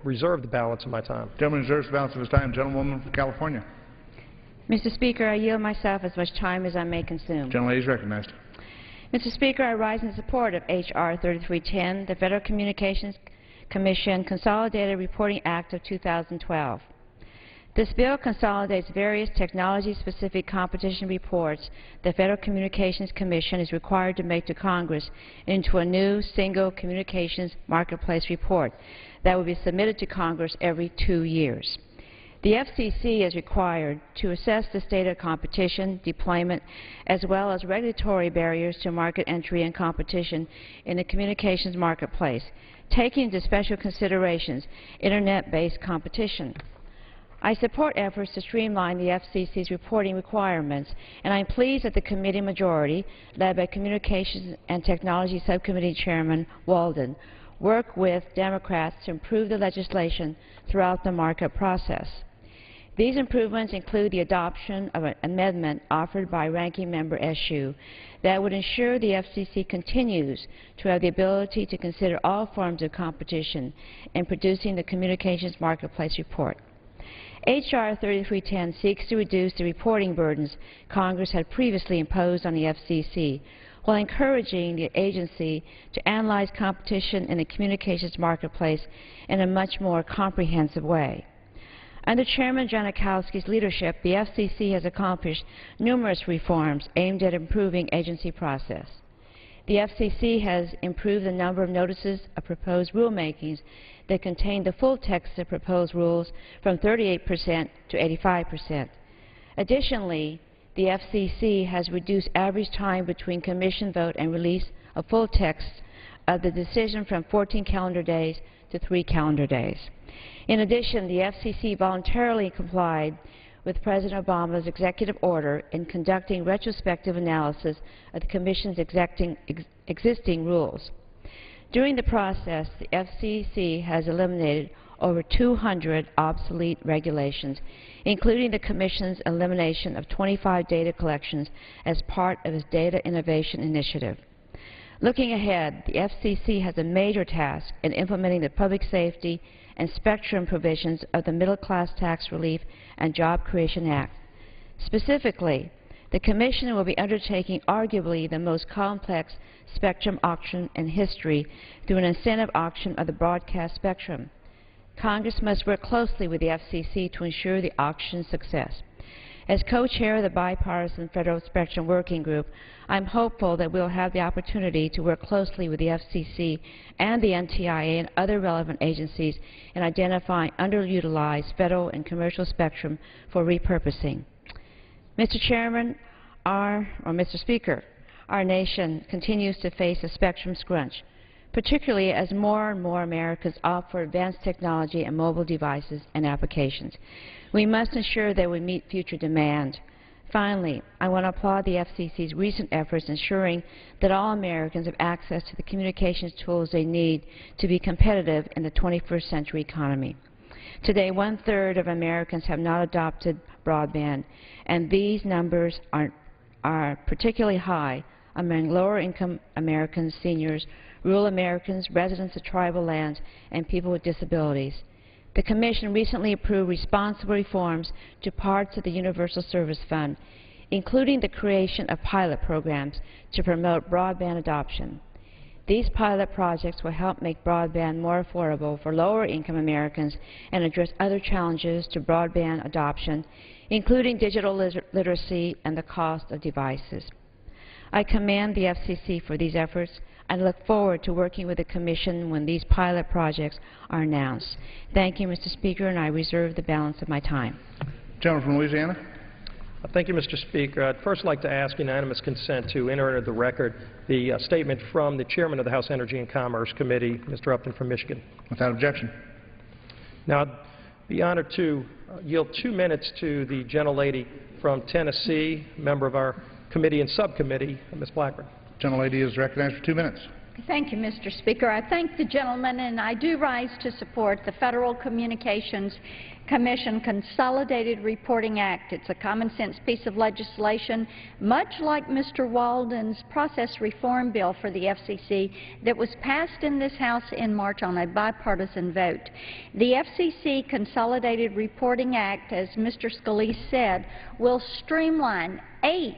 reserve the balance of my time. Gentleman reserves the balance of his time. Gentlewoman from California. Mr. Speaker, I yield myself as much time as I may consume. Gentlelady is recognized. Mr. Speaker, I rise in support of H.R. 3310, the Federal Communications Commission Consolidated Reporting Act of 2012. This bill consolidates various technology-specific competition reports the Federal Communications Commission is required to make to Congress into a new single communications marketplace report that will be submitted to Congress every 2 years. The FCC is required to assess the state of competition, deployment, as well as regulatory barriers to market entry and competition in the communications marketplace, taking into special considerations Internet-based competition. I support efforts to streamline the FCC's reporting requirements, and I'm pleased that the committee majority, led by Communications and Technology Subcommittee Chairman Weldon, worked with Democrats to improve the legislation throughout the markup process. These improvements include the adoption of an amendment offered by Ranking Member Eshoo that would ensure the FCC continues to have the ability to consider all forms of competition in producing the Communications Marketplace Report. H.R. 3310 seeks to reduce the reporting burdens Congress had previously imposed on the FCC, while encouraging the agency to analyze competition in the communications marketplace in a much more comprehensive way. Under Chairman Janikowski's leadership, the FCC has accomplished numerous reforms aimed at improving agency process. The FCC has improved the number of notices of proposed rulemakings that contain the full text of proposed rules from 38% to 85%. Additionally, the FCC has reduced average time between commission vote and release of full text of the decision from 14 calendar days to 3 calendar days. In addition, the FCC voluntarily complied with President Obama's executive order in conducting retrospective analysis of the Commission's existing rules. During the process, the FCC has eliminated over 200 obsolete regulations, including the Commission's elimination of 25 data collections as part of its Data Innovation Initiative. Looking ahead, the FCC has a major task in implementing the public safety and spectrum provisions of the Middle Class Tax Relief and Job Creation Act. Specifically, the Commission will be undertaking arguably the most complex spectrum auction in history through an incentive auction of the broadcast spectrum. Congress must work closely with the FCC to ensure the auction's success. As co-chair of the Bipartisan Federal Spectrum Working Group, I'm hopeful that we'll have the opportunity to work closely with the FCC and the NTIA and other relevant agencies in identifying underutilized federal and commercial spectrum for repurposing. Mr. Chairman, Mr. Speaker, our nation continues to face a spectrum crunch, particularly as more and more Americans opt for advanced technology and mobile devices and applications. We must ensure that we meet future demand. Finally, I want to applaud the FCC's recent efforts ensuring that all Americans have access to the communications tools they need to be competitive in the 21st century economy. Today, 1/3 of Americans have not adopted broadband, and these numbers are particularly high among lower-income Americans, seniors, rural Americans, residents of tribal lands, and people with disabilities. The Commission recently approved responsible reforms to parts of the Universal Service Fund, including the creation of pilot programs to promote broadband adoption. These pilot projects will help make broadband more affordable for lower-income Americans and address other challenges to broadband adoption, including digital literacy and the cost of devices. I commend the FCC for these efforts and look forward to working with the Commission when these pilot projects are announced. Thank you, Mr. Speaker, and I reserve the balance of my time. Gentleman from Louisiana. Thank you, Mr. Speaker. I'd first like to ask unanimous consent to enter into the record the statement from the Chairman of the House Energy and Commerce Committee, Mr. Upton from Michigan. Without objection. Now, I'd be honored to yield 2 minutes to the gentlelady from Tennessee, member of our committee and subcommittee, Ms. Blackburn. Gentlelady is recognized for 2 minutes. Thank you, Mr. Speaker. I thank the gentleman, and I do rise to support the Federal Communications Commission Consolidated Reporting Act. It's a common-sense piece of legislation, much like Mr. Walden's process reform bill for the FCC that was passed in this House in March on a bipartisan vote. The FCC Consolidated Reporting Act, as Mr. Scalise said, will streamline 8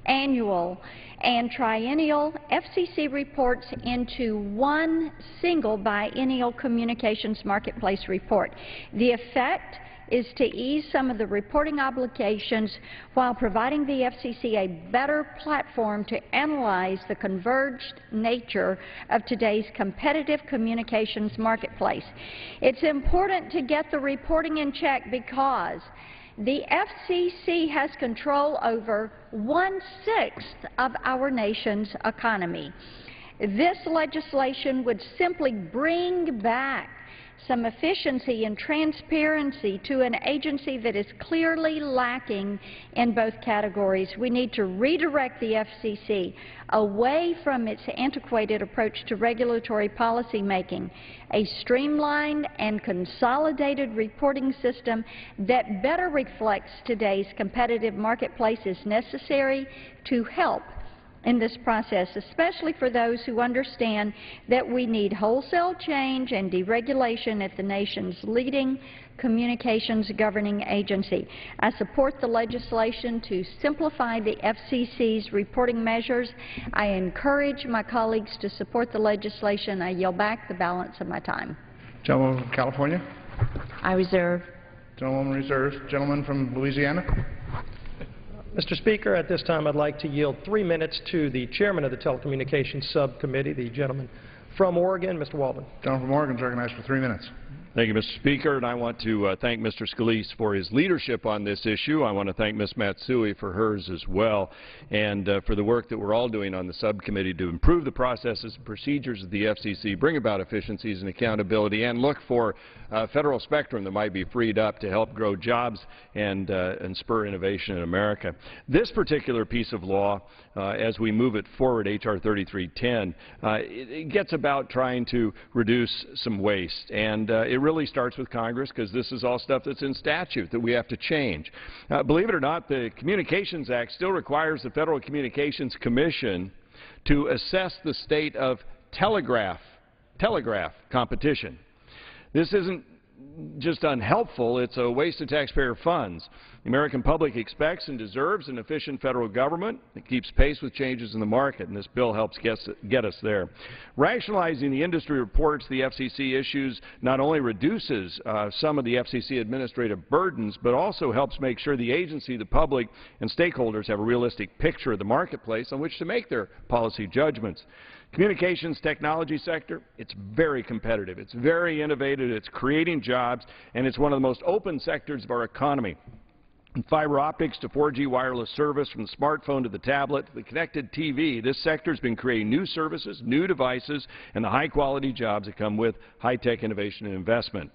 annual and triennial FCC reports into one single biennial communications marketplace report. The effect is to ease some of the reporting obligations while providing the FCC a better platform to analyze the converged nature of today's competitive communications marketplace. It's important to get the reporting in check because the FCC has control over 1/6 of our nation's economy. This legislation would simply bring back some efficiency and transparency to an agency that is clearly lacking in both categories. We need to redirect the FCC away from its antiquated approach to regulatory policy making. A streamlined and consolidated reporting system that better reflects today's competitive marketplace is necessary to help in this process, especially for those who understand that we need wholesale change and deregulation at the nation's leading communications governing agency. I support the legislation to simplify the FCC's reporting measures. I encourage my colleagues to support the legislation. I yield back the balance of my time. Gentleman from California. I reserve. Gentlewoman reserves. Gentleman from Louisiana. Mr. Speaker, at this time I'd like to yield 3 minutes to the chairman of the Telecommunications Subcommittee, the gentleman from Oregon, Mr. Weldon. Gentleman from Oregon is recognized for 3 minutes. Thank you, Mr. Speaker, and I want to thank Mr. Scalise for his leadership on this issue. I want to thank Ms. Matsui for hers as well, and for the work that we're all doing on the subcommittee to improve the processes and procedures of the FCC, bring about efficiencies and accountability, and look for federal spectrum that might be freed up to help grow jobs and spur innovation in America. This particular piece of law, as we move it forward, H.R. 3310, it gets about trying to reduce some waste, and it really starts with Congress, because this is all stuff that's in statute that we have to change. Believe it or not, the Communications Act still requires the Federal Communications Commission to assess the state of telegraph competition. This isn't just unhelpful, it's a waste of taxpayer funds. The American public expects and deserves an efficient federal government that keeps pace with changes in the market, and this bill helps get us there. Rationalizing the industry reports the FCC issues not only reduces some of the FCC administrative burdens, but also helps make sure the agency, the public, and stakeholders have a realistic picture of the marketplace on which to make their policy judgments. Communications technology sector, it's very competitive, it's very innovative, it's creating jobs, and it's one of the most open sectors of our economy. From fiber optics to 4G wireless service, from the smartphone to the tablet to the connected TV, this sector has been creating new services, new devices, and the high-quality jobs that come with high-tech innovation and investment.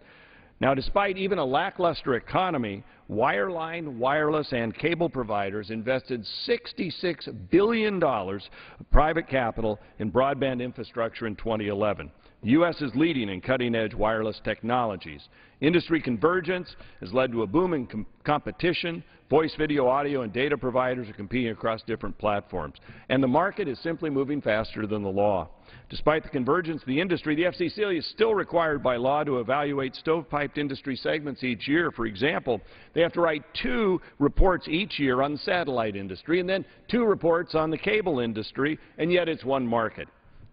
Now, despite even a lackluster economy, wireline, wireless, and cable providers invested $66 billion of private capital in broadband infrastructure in 2011. The U.S. is leading in cutting-edge wireless technologies. Industry convergence has led to a boom in competition. Voice, video, audio, and data providers are competing across different platforms. And the market is simply moving faster than the law. Despite the convergence of the industry, the FCC is still required by law to evaluate stovepiped industry segments each year. For example, they have to write 2 reports each year on the satellite industry and then 2 reports on the cable industry, and yet it's one market.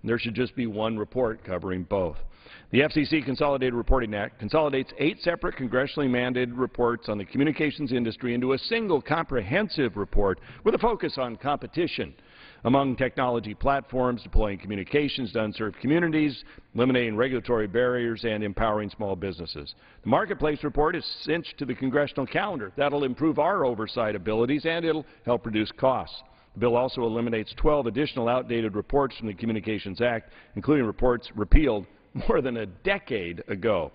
There should just be one report covering both. The FCC Consolidated Reporting Act consolidates 8 separate congressionally mandated reports on the communications industry into a single comprehensive report with a focus on competition among technology platforms, deploying communications to unserved communities, eliminating regulatory barriers, and empowering small businesses. The Marketplace report is cinched to the congressional calendar. That'll improve our oversight abilities, and it'll help reduce costs. The bill also eliminates 12 additional outdated reports from the Communications Act, including reports repealed more than a decade ago.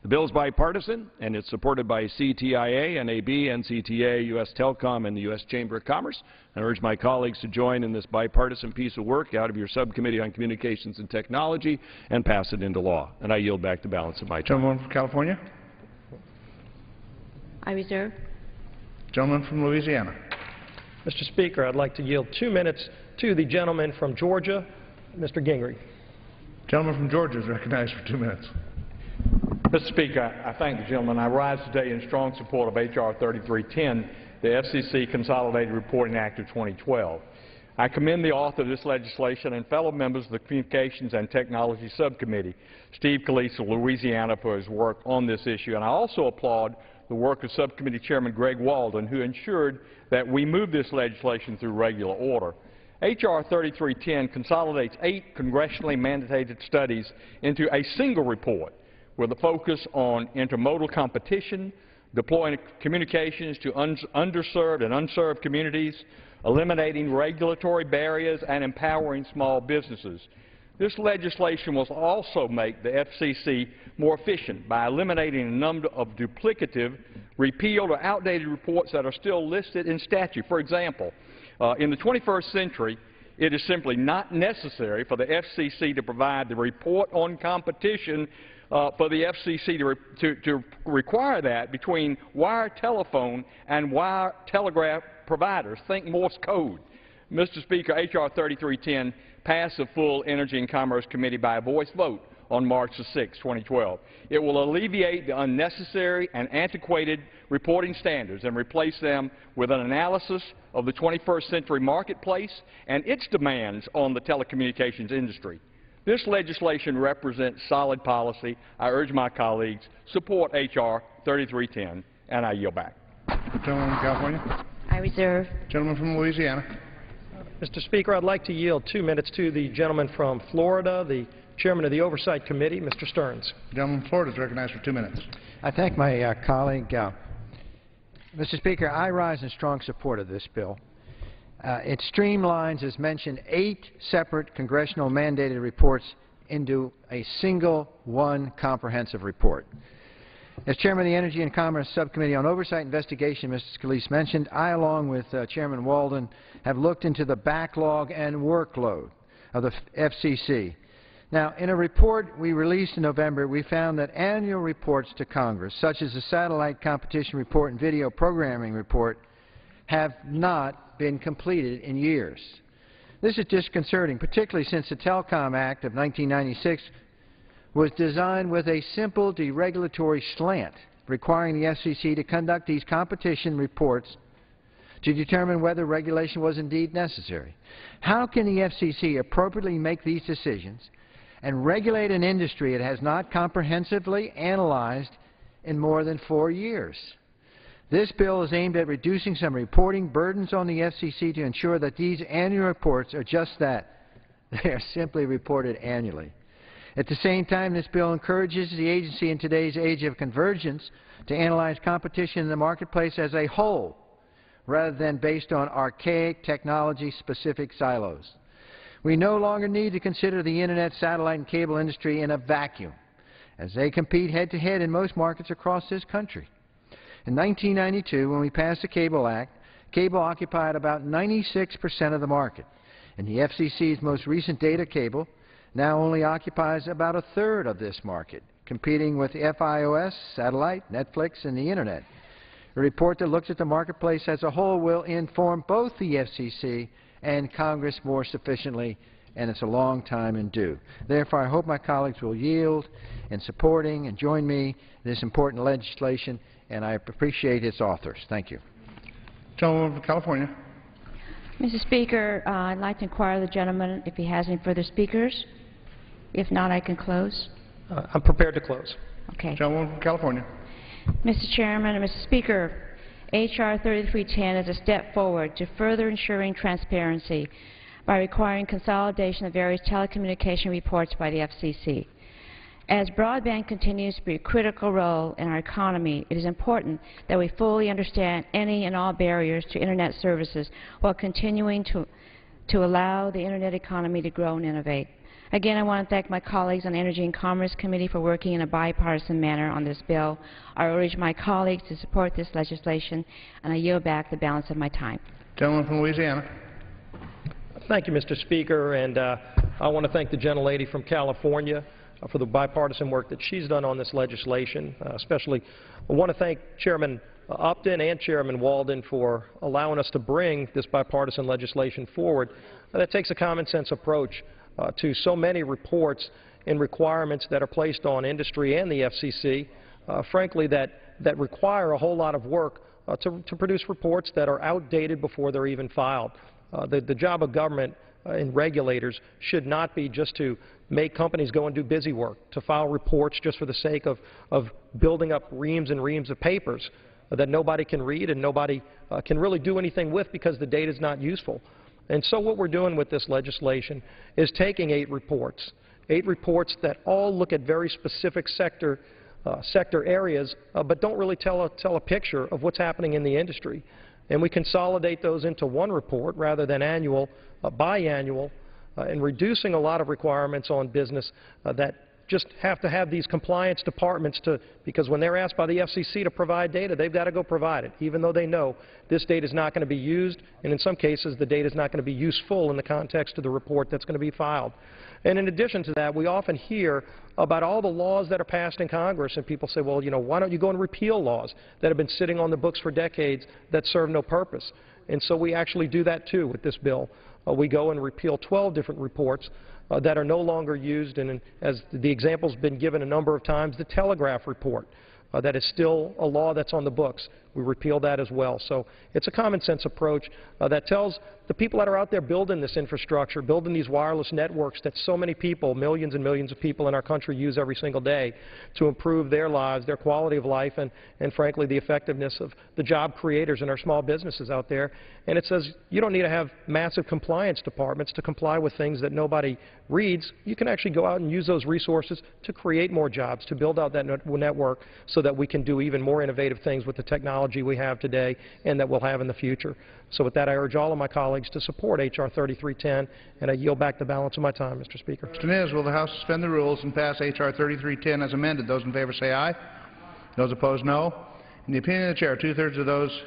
The bill is bipartisan, and it's supported by CTIA, NAB, NCTA, U.S. Telecom, and the U.S. Chamber of Commerce. I urge my colleagues to join in this bipartisan piece of work out of your Subcommittee on Communications and Technology and pass it into law. And I yield back the balance of my time. Gentleman from California. I reserve. Gentleman from Louisiana. Mr. Speaker, I'd like to yield 2 minutes to the gentleman from Georgia, Mr. Gingrey. Gentleman from Georgia is recognized for 2 minutes. Mr. Speaker, I thank the gentleman. I rise today in strong support of H.R. 3310, the FCC Consolidated Reporting Act of 2012. I commend the author of this legislation and fellow members of the Communications and Technology Subcommittee, Steve Scalise of Louisiana, for his work on this issue. And I also applaud the work of Subcommittee Chairman Greg Walden, who ensured that we move this legislation through regular order. H.R. 3310 consolidates 8 congressionally mandated studies into a single report with a focus on intermodal competition, deploying communications to underserved and unserved communities, eliminating regulatory barriers, and empowering small businesses. This legislation will also make the FCC more efficient by eliminating a number of duplicative, repealed, or outdated reports that are still listed in statute. For example, in the 21st century, it is simply not necessary for the FCC to provide the report on competition for the FCC to require that between wire telephone and wire telegraph providers. Think Morse code. Mr. Speaker, H.R. 3310 passed the full Energy and Commerce Committee by a voice vote on March 6, 2012. It will alleviate the unnecessary and antiquated reporting standards and replace them with an analysis of the 21st century marketplace and its demands on the telecommunications industry. This legislation represents solid policy. I urge my colleagues support H.R. 3310, and I yield back. Gentleman from California. I reserve. Gentleman from Louisiana. Mr. Speaker, I'd like to yield 2 minutes to the gentleman from Florida, the Chairman of the Oversight Committee, Mr. Stearns. The gentleman from Florida is recognized for 2 minutes. I thank my colleague. Mr. Speaker, I rise in strong support of this bill. It streamlines, as mentioned, 8 separate congressional mandated reports into a single comprehensive report. As Chairman of the Energy and Commerce Subcommittee on Oversight and Investigation, Mr. Scalise mentioned, I, along with Chairman Weldon, have looked into the backlog and workload of the FCC. Now, in a report we released in November, we found that annual reports to Congress, such as the Satellite Competition Report and Video Programming Report, have not been completed in years. This is disconcerting, particularly since the Telecom Act of 1996 was designed with a simple deregulatory slant, requiring the FCC to conduct these competition reports to determine whether regulation was indeed necessary. How can the FCC appropriately make these decisions and regulate an industry it has not comprehensively analyzed in more than 4 years? This bill is aimed at reducing some reporting burdens on the FCC to ensure that these annual reports are just that. They are simply reported annually. At the same time, this bill encourages the agency in today's age of convergence to analyze competition in the marketplace as a whole, rather than based on archaic technology-specific silos. We no longer need to consider the Internet, satellite, and cable industry in a vacuum, as they compete head-to-head in most markets across this country. In 1992, when we passed the Cable Act, cable occupied about 96% of the market, and the FCC's most recent data cable now only occupies about a third of this market, competing with FiOS, satellite, Netflix, and the Internet. A report that looks at the marketplace as a whole will inform both the FCC and Congress more sufficiently, and it's a long time in due. Therefore, I hope my colleagues will yield in supporting and join me in this important legislation, and I appreciate its authors. Thank you. Gentleman from California. Mr. Speaker, I'd like to inquire the gentleman if he has any further speakers. If not, I can close. I'm prepared to close. Okay. Gentleman from California. Mr. Chairman and Mr. Speaker, H.R. 3310 is a step forward to further ensuring transparency by requiring consolidation of various telecommunication reports by the FCC. As broadband continues to be a critical role in our economy, it is important that we fully understand any and all barriers to Internet services while continuing to allow the Internet economy to grow and innovate. Again, I want to thank my colleagues on the Energy and Commerce Committee for working in a bipartisan manner on this bill. I urge my colleagues to support this legislation, and I yield back the balance of my time. Gentleman from Louisiana. Thank you, Mr. Speaker, and I want to thank the gentlelady from California for the bipartisan work that she's done on this legislation. Especially, I want to thank Chairman Upton and Chairman Walden for allowing us to bring this bipartisan legislation forward. That takes a common-sense approach to so many reports and requirements that are placed on industry and the FCC, frankly, that require a whole lot of work to produce reports that are outdated before they're even filed. The job of government and regulators should not be just to make companies go and do busy work, to file reports just for the sake of building up reams and reams of papers that nobody can read and nobody can really do anything with because the data is not useful. And so what we're doing with this legislation is taking 8 reports that all look at very specific sector areas, but don't really tell a picture of what's happening in the industry. And we consolidate those into one report rather than annual, biannual, and reducing a lot of requirements on business that just have to have these compliance departments because when they're asked by the FCC to provide data, they've got to go provide it, even though they know this data is not going to be used, and in some cases the data is not going to be useful in the context of the report that's going to be filed. And in addition to that, we often hear about all the laws that are passed in Congress, and people say, well, you know, why don't you go and repeal laws that have been sitting on the books for decades that serve no purpose? And so we actually do that too with this bill. We go and repeal 12 different reports that are no longer used, and as the example's been given a number of times, the telegraph report, that is still a law that's on the books. We repeal that as well. So it's a common sense approach that tells the people that are out there building this infrastructure, building these wireless networks that so many people, millions and millions of people in our country use every single day to improve their lives, their quality of life, and frankly the effectiveness of the job creators in our small businesses out there. And it says you don't need to have massive compliance departments to comply with things that nobody reads. You can actually go out and use those resources to create more jobs, to build out that network so that we can do even more innovative things with the technology we have today and that we'll have in the future. So with that, I urge all of my colleagues to support H.R. 3310, and I yield back the balance of my time, Mr. Speaker. Question is, will the House suspend the rules and pass H.R. 3310 as amended? Those in favor say aye. Those opposed, no. In the opinion of the Chair, two-thirds of those